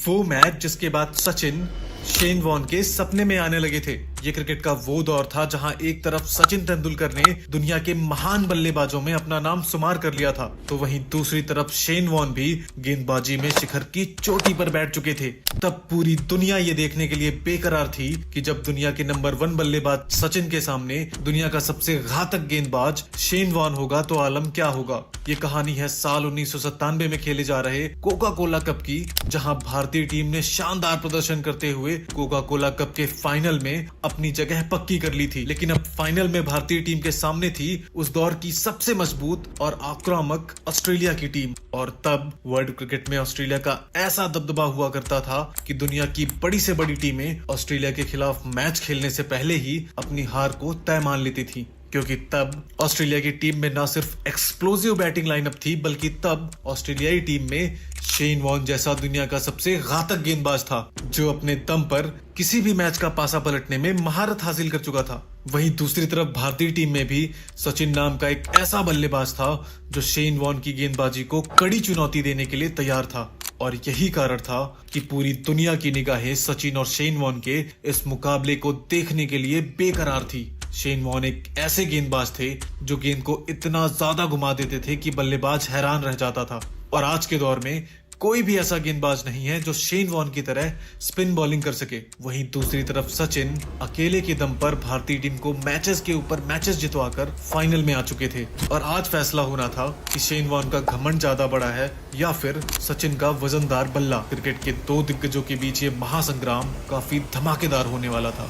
वो मैच जिसके बाद सचिन शेन वॉर्न के सपने में आने लगे थे। ये क्रिकेट का वो दौर था जहां एक तरफ सचिन तेंदुलकर ने दुनिया के महान बल्लेबाजों में अपना नाम शुमार कर लिया था, तो वहीं दूसरी तरफ शेन वॉर्न भी गेंदबाजी में शिखर की चोटी पर बैठ चुके थे। तब पूरी दुनिया ये देखने के लिए बेकरार थी कि जब दुनिया के नंबर 1 बल्लेबाज सचिन के सामने दुनिया का सबसे घातक गेंदबाज शेन वॉर्न होगा तो आलम क्या होगा। ये कहानी है साल 1997 में खेले जा रहे कोका कोला कप की, जहां भारतीय टीम ने शानदार प्रदर्शन करते हुए कोका कोला कप के फाइनल में अपनी जगह पक्की कर ली थी। लेकिन अब फाइनल में भारतीय टीम के सामने थी उस दौर की सबसे मजबूत और आक्रामक ऑस्ट्रेलिया की टीम। और तब वर्ल्ड क्रिकेट में ऑस्ट्रेलिया का ऐसा दबदबा हुआ करता था कि दुनिया की बड़ी से बड़ी टीमें ऑस्ट्रेलिया के खिलाफ मैच खेलने से पहले ही अपनी हार को तय मान लेती थी, क्योंकि तब ऑस्ट्रेलिया की टीम में न सिर्फ एक्सप्लोसिव बैटिंग लाइनअप थी, बल्कि तब ऑस्ट्रेलियाई टीम में शेन वॉर्न जैसा दुनिया का सबसे घातक गेंदबाज था, जो अपने दम पर किसी भी मैच का पासा पलटने में महारत हासिल कर चुका था। वहीं दूसरी तरफ भारतीय टीम में भी सचिन नाम का एक ऐसा बल्लेबाज था जो शेन वॉर्न की गेंदबाजी को कड़ी चुनौती देने के लिए तैयार था। और यही कारण था कि पूरी दुनिया की निगाहें सचिन और शेन वॉर्न के इस मुकाबले को देखने के लिए बेकरार थी। शेन वॉर्न एक ऐसे गेंदबाज थे जो गेंद को इतना ज्यादा घुमा देते थे कि बल्लेबाज हैरान रह जाता था। और आज के दौर में कोई भी ऐसा गेंदबाज नहीं है जो शेन वॉर्न की तरह स्पिन बॉलिंग कर सके। वहीं दूसरी तरफ सचिन अकेले के दम पर भारतीय टीम को मैचेस के ऊपर मैचेस जितवाकर फाइनल में आ चुके थे। और आज फैसला होना था कि शेन वॉर्न का घमंड ज्यादा बड़ा है या फिर सचिन का वजनदार बल्ला। क्रिकेट के दो दिग्गजों के बीच ये महासंग्राम काफी धमाकेदार होने वाला था।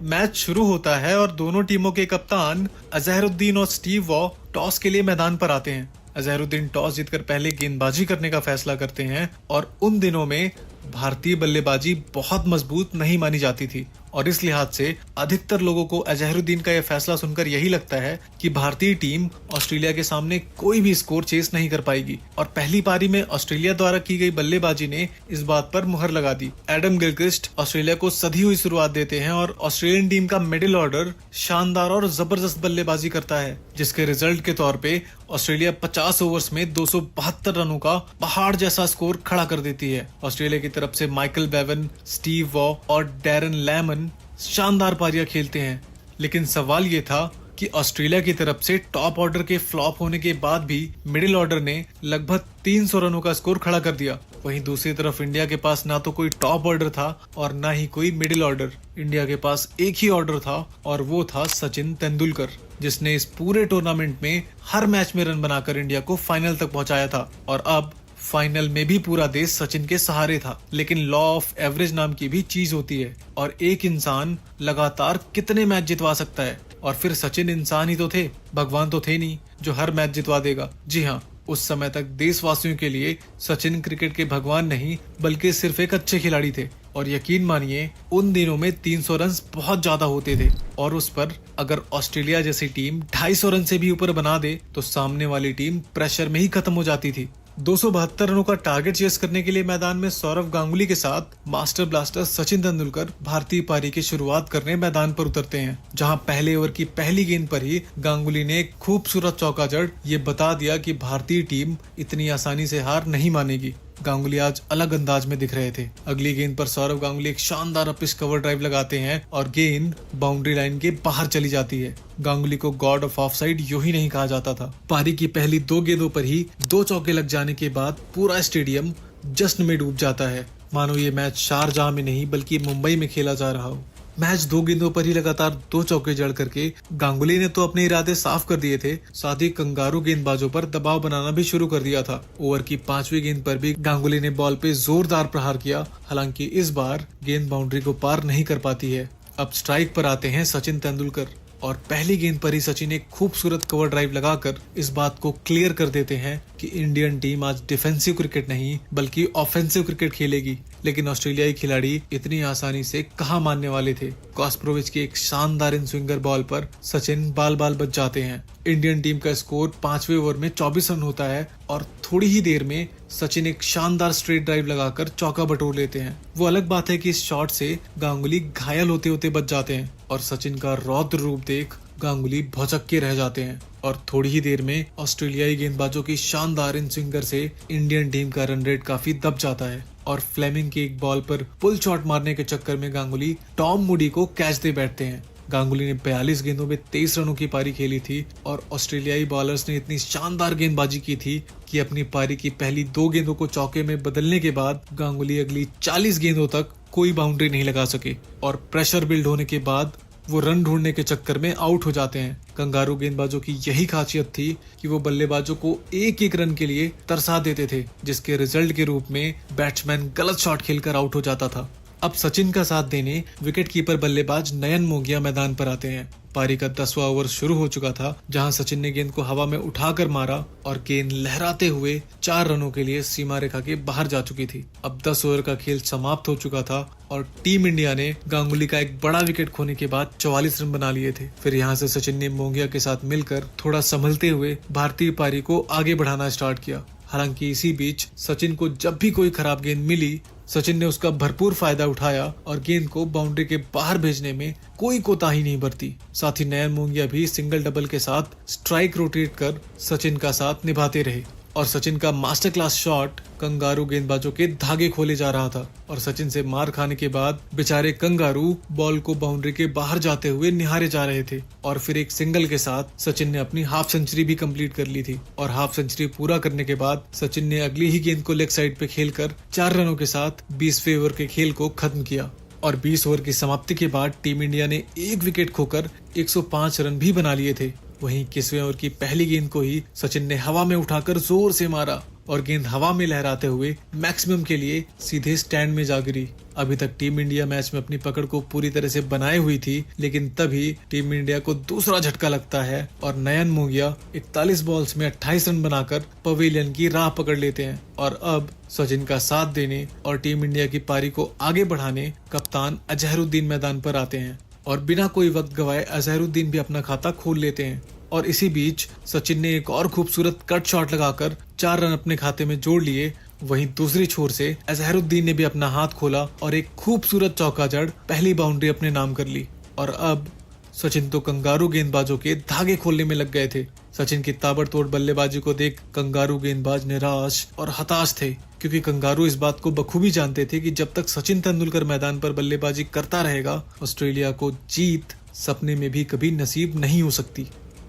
मैच शुरू होता है और दोनों टीमों के कप्तान अजहरुद्दीन और स्टीव वॉ टॉस के लिए मैदान पर आते हैं। अजहरुद्दीन टॉस जीतकर पहले गेंदबाजी करने का फैसला करते हैं और उन दिनों में भारतीय बल्लेबाजी बहुत मजबूत नहीं मानी जाती थी और इस लिहाज से अधिकतर लोगों को अजहरुद्दीन का यह फैसला सुनकर यही लगता है कि भारतीय टीम ऑस्ट्रेलिया के सामने कोई भी स्कोर चेस नहीं कर पाएगी। और पहली पारी में ऑस्ट्रेलिया द्वारा की गई बल्लेबाजी ने इस बात पर मुहर लगा दी। एडम गिलक्रिस्ट ऑस्ट्रेलिया को सधी हुई शुरुआत देते हैं और ऑस्ट्रेलियन टीम का मिडिल ऑर्डर शानदार और जबरदस्त बल्लेबाजी करता है, जिसके रिजल्ट के तौर पे ऑस्ट्रेलिया 50 ओवर्स में 272 रनों का पहाड़ जैसा स्कोर खड़ा कर देती है। ऑस्ट्रेलिया की तरफ से माइकल बेवन, स्टीव वॉ और डैरन लेमन शानदार पारियां खेलते हैं। लेकिन सवाल ये था कि ऑस्ट्रेलिया की तरफ से टॉप ऑर्डर के फ्लॉप होने के बाद भी मिडिल ऑर्डर ने लगभग 300 रनों का स्कोर खड़ा कर दिया। वहीं दूसरी तरफ इंडिया के पास ना तो कोई टॉप ऑर्डर था और ना ही कोई मिडिल ऑर्डर। इंडिया के पास एक ही ऑर्डर था और वो था सचिन तेंदुलकर, जिसने इस पूरे टूर्नामेंट में हर मैच में रन बनाकर इंडिया को फाइनल तक पहुंचाया था। और अब फाइनल में भी पूरा देश सचिन के सहारे था। लेकिन लॉ ऑफ एवरेज नाम की भी चीज होती है और एक इंसान लगातार कितने मैच जितवा सकता है। और फिर सचिन इंसान ही तो थे, भगवान तो थे नहीं जो हर मैच जितवा देगा। जी हाँ, उस समय तक देशवासियों के लिए सचिन क्रिकेट के भगवान नहीं बल्कि सिर्फ एक अच्छे खिलाड़ी थे। और यकीन मानिए उन दिनों में 300 रन बहुत ज्यादा होते थे और उस पर अगर ऑस्ट्रेलिया जैसी टीम 250 रन से भी ऊपर बना दे तो सामने वाली टीम प्रेशर में ही खत्म हो जाती थी। 272 रनों का टारगेट चेस करने के लिए मैदान में सौरव गांगुली के साथ मास्टर ब्लास्टर सचिन तेंदुलकर भारतीय पारी की शुरुआत करने मैदान पर उतरते हैं, जहां पहले ओवर की पहली गेंद पर ही गांगुली ने एक खूबसूरत चौका जड़ ये बता दिया कि भारतीय टीम इतनी आसानी से हार नहीं मानेगी। गांगुली आज अलग अंदाज में दिख रहे थे। अगली गेंद पर सौरव गांगुली एक शानदार अपिश कवर ड्राइव लगाते हैं और गेंद बाउंड्री लाइन के बाहर चली जाती है। गांगुली को गॉड ऑफ ऑफ साइड यूं ही नहीं कहा जाता था। पारी की पहली 2 गेंदों पर ही 2 चौके लग जाने के बाद पूरा स्टेडियम जश्न में डूब जाता है, मानो ये मैच शारजाह में नहीं बल्कि मुंबई में खेला जा रहा हो। मैच 2 गेंदों पर ही लगातार 2 चौके जड़ करके गांगुली ने तो अपने इरादे साफ कर दिए थे, साथ ही कंगारू गेंदबाजों पर दबाव बनाना भी शुरू कर दिया था। ओवर की 5वीं गेंद पर भी गांगुली ने बॉल पे जोरदार प्रहार किया, हालांकि इस बार गेंद बाउंड्री को पार नहीं कर पाती है। अब स्ट्राइक पर आते हैं सचिन तेंदुलकर और पहली गेंद पर ही सचिन एक खूबसूरत कवर ड्राइव लगाकर इस बात को क्लियर कर देते हैं कि इंडियन टीम आज डिफेंसिव क्रिकेट नहीं बल्कि ऑफेंसिव क्रिकेट खेलेगी। लेकिन ऑस्ट्रेलियाई खिलाड़ी इतनी आसानी से कहां मानने वाले थे। कॉस्प्रोविच की एक शानदार इन स्विंगर बॉल पर सचिन बाल बाल बच जाते हैं। इंडियन टीम का स्कोर 5वें ओवर में 24 रन होता है और थोड़ी ही देर में सचिन एक शानदार स्ट्रेट ड्राइव लगाकर चौका बटोर लेते हैं। वो अलग बात है कि इस शॉट से गांगुली घायल होते होते बच जाते हैं और सचिन का रौद्र रूप देख गांगुली भौचक के रह जाते हैं और थोड़ी ही देर में ऑस्ट्रेलियाई गेंदबाजों की शानदार इन स्विंगर से इंडियन टीम का रन रेट काफी दब जाता है और फ्लेमिंग की एक बॉल पर पुल शॉट मारने के चक्कर में गांगुली टॉम मूडी को कैच दे बैठते हैं। गांगुली ने 42 गेंदों में 23 रनों की पारी खेली थी और ऑस्ट्रेलियाई बॉलर्स ने इतनी शानदार गेंदबाजी की थी कि अपनी पारी की पहली 2 गेंदों को चौके में बदलने के बाद गांगुली अगली 40 गेंदों तक कोई बाउंड्री नहीं लगा सके और प्रेशर बिल्ड होने के बाद वो रन ढूंढने के चक्कर में आउट हो जाते हैं। कंगारू गेंदबाजों की यही खासियत थी कि वो बल्लेबाजों को एक एक रन के लिए तरसा देते थे, जिसके रिजल्ट के रूप में बैट्समैन गलत शॉट खेलकर आउट हो जाता था। अब सचिन का साथ देने विकेट कीपर बल्लेबाज नयन मोंगिया मैदान पर आते हैं। पारी का 10वां ओवर शुरू हो चुका था, जहां सचिन ने गेंद को हवा में उठाकर मारा और गेंद लहराते हुए 4 रनों के लिए सीमा रेखा के बाहर जा चुकी थी। अब 10 ओवर का खेल समाप्त हो चुका था और टीम इंडिया ने गांगुली का एक बड़ा विकेट खोने के बाद 44 रन बना लिए थे। फिर यहां से सचिन ने मोंगिया के साथ मिलकर थोड़ा संभलते हुए भारतीय पारी को आगे बढ़ाना स्टार्ट किया। हालांकि इसी बीच सचिन को जब भी कोई खराब गेंद मिली, सचिन ने उसका भरपूर फायदा उठाया और गेंद को बाउंड्री के बाहर भेजने में कोई कोताही नहीं बरती। साथ ही नयन मोंगिया भी सिंगल डबल के साथ स्ट्राइक रोटेट कर सचिन का साथ निभाते रहे और सचिन का मास्टर क्लास शॉट कंगारू गेंदबाजों के धागे खोले जा रहा था और सचिन से मार खाने के बाद बेचारे कंगारू बॉल को बाउंड्री के बाहर जाते हुए निहारे जा रहे थे और फिर एक सिंगल के साथ सचिन ने अपनी हाफ सेंचुरी भी कंप्लीट कर ली थी और हाफ सेंचुरी पूरा करने के बाद सचिन ने अगली ही गेंद को लेग साइड पे खेलकर 4 रनों के साथ 20वें ओवर के खेल को खत्म किया और 20 ओवर की समाप्ति के बाद टीम इंडिया ने एक विकेट खोकर 105 रन भी बना लिए थे। वहीं 21वें ओवर की पहली गेंद को ही सचिन ने हवा में उठाकर जोर से मारा और गेंद हवा में लहराते हुए मैक्सिमम के लिए सीधे स्टैंड में जा गिरी। अभी तक टीम इंडिया मैच में अपनी पकड़ को पूरी तरह से बनाए हुई थी, लेकिन तभी टीम इंडिया को दूसरा झटका लगता है और नयन मोंगिया 41 बॉल्स में 28 रन बनाकर पवेलियन की राह पकड़ लेते हैं और अब सचिन का साथ देने और टीम इंडिया की पारी को आगे बढ़ाने कप्तान अजहरुद्दीन मैदान पर आते हैं और बिना कोई वक्त गवाए अजहरुद्दीन भी अपना खाता खोल लेते हैं और इसी बीच सचिन ने एक और खूबसूरत कट शॉट लगाकर 4 रन अपने खाते में जोड़ लिए। वहीं दूसरी छोर से अजहरुद्दीन ने भी अपना हाथ खोला और एक खूबसूरत चौका जड़ पहली बाउंड्री अपने नाम कर ली और अब सचिन तो कंगारू गेंदबाजों के धागे खोलने में लग गए थे। सचिन की ताबड़तोड़ बल्लेबाजी को देख कंगारू गेंदबाज निराश और हताश थे, क्योंकि कंगारू इस बात को बखूबी जानते थे कि जब तक सचिन तेंदुलकर मैदान पर बल्लेबाजी करता रहेगा, ऑस्ट्रेलिया को जीत सपने में भी कभी नसीब नहीं हो सकती।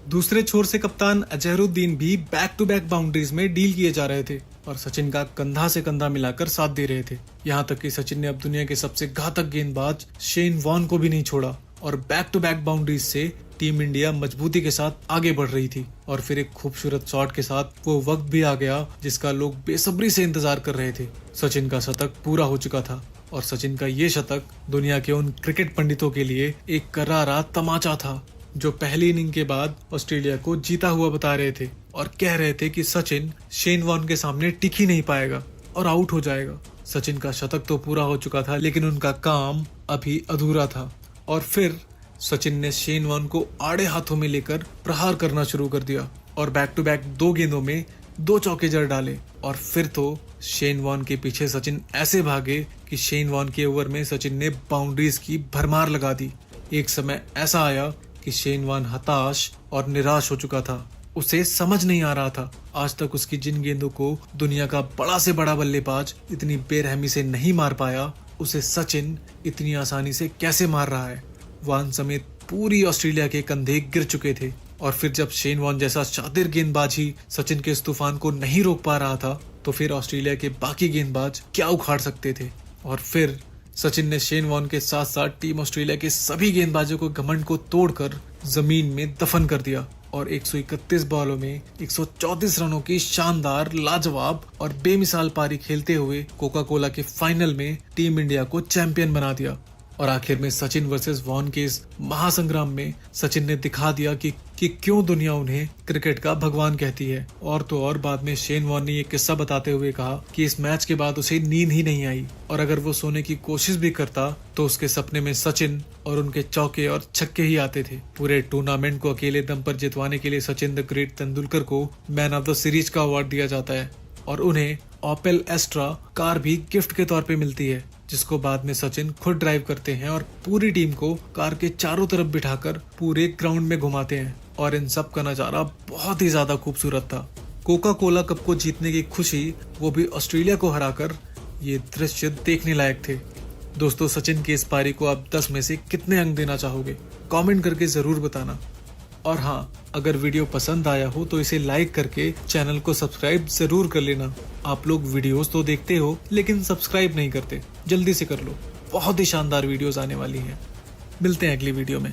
दूसरे छोर से कप्तान अजहरुद्दीन भी बैक टू बैक बाउंड्रीज में डील किए जा रहे थे और सचिन का कंधा से कंधा मिलाकर साथ दे रहे थे। यहाँ तक कि सचिन ने अब दुनिया के सबसे घातक गेंदबाज शेन वॉर्न को भी नहीं छोड़ा और बैक टू बैक बाउंड्रीज से टीम इंडिया मजबूती के साथ आगे बढ़ रही थी। और फिर एक खूबसूरत शॉट के साथ वो वक्त भी आ गया जिसका लोग बेसब्री से इंतजार कर रहे थे। सचिन का शतक पूरा हो चुका था और सचिन का ये शतक दुनिया के उन क्रिकेट पंडितों के लिए एक करारा तमाचा था जो पहली इनिंग के बाद ऑस्ट्रेलिया को जीता हुआ बता रहे थे और कह रहे थे कि सचिन शेन वॉर्न के सामने टिक ही नहीं पाएगा और आउट हो जाएगा। सचिन का शतक तो पूरा हो चुका था, लेकिन उनका काम अभी अधूरा था और फिर सचिन ने शेन वॉर्न को आड़े हाथों में लेकर प्रहार करना शुरू कर दिया और बैक टू बैक 2 गेंदों में 2 चौके जड़ डाले और फिर तो शेन वॉर्न के पीछे सचिन ऐसे भागे कि शेन वॉर्न के ओवर में सचिन ने बाउंड्रीज की भरमार लगा दी। एक समय ऐसा आया कि शेन वॉर्न हताश और निराश हो चुका था। उसे समझ नहीं आ रहा था आज तक उसकी जिन गेंदों को दुनिया का बड़ा से बड़ा बल्लेबाज इतनी बेरहमी से नहीं मार पाया, उसे सचिन इतनी आसानी से कैसे मार रहा है। वॉर्न समेत पूरी ऑस्ट्रेलिया के कंधे गिर चुके थे और फिर जब शेन वॉर्न जैसा शातिर गेंदबाज ही सचिन के इस तूफान को नहीं रोक पा रहा था, तो फिर ऑस्ट्रेलिया के बाकी गेंदबाज क्या उखाड़ सकते थे। और फिर सचिन ने शेन वॉर्न के साथ साथ टीम ऑस्ट्रेलिया के सभी गेंदबाजों को घमंड को तोड़कर जमीन में दफन कर दिया और 131 बॉलों में 134 रनों की शानदार, लाजवाब और बेमिसाल पारी खेलते हुए कोका कोला के फाइनल में टीम इंडिया को चैंपियन बना दिया। और आखिर में सचिन वर्सेस वॉर्न के इस महासंग्राम में सचिन ने दिखा दिया कि क्यों दुनिया उन्हें क्रिकेट का भगवान कहती है। और तो और बाद में शेन वॉर्न ने ये किस्सा बताते हुए कहा कि इस मैच के बाद उसे नींद ही नहीं आई और अगर वो सोने की कोशिश भी करता तो उसके सपने में सचिन और उनके चौके और छक्के ही आते थे। पूरे टूर्नामेंट को अकेले दम पर जितवाने के लिए सचिन द ग्रेट तेंदुलकर को मैन ऑफ द सीरीज का अवार्ड दिया जाता है और उन्हें ओपेल एस्ट्रा कार भी गिफ्ट के तौर पे मिलती है, जिसको बाद में सचिन खुद ड्राइव करते हैं और पूरी टीम को कार के चारों तरफ बिठाकर पूरे ग्राउंड में घुमाते हैं। और इन सब का नजारा बहुत ही ज्यादा खूबसूरत था। कोका कोला कप को जीतने की खुशी, वो भी ऑस्ट्रेलिया को हराकर, ये दृश्य देखने लायक थे। दोस्तों, सचिन की इस पारी को आप 10 में से कितने अंक देना चाहोगे? कमेंट करके जरूर बताना। और हाँ, अगर वीडियो पसंद आया हो तो इसे लाइक करके चैनल को सब्सक्राइब जरूर कर लेना। आप लोग वीडियोस तो देखते हो लेकिन सब्सक्राइब नहीं करते, जल्दी से कर लो। बहुत ही शानदार वीडियोस आने वाली हैं। मिलते हैं अगली वीडियो में।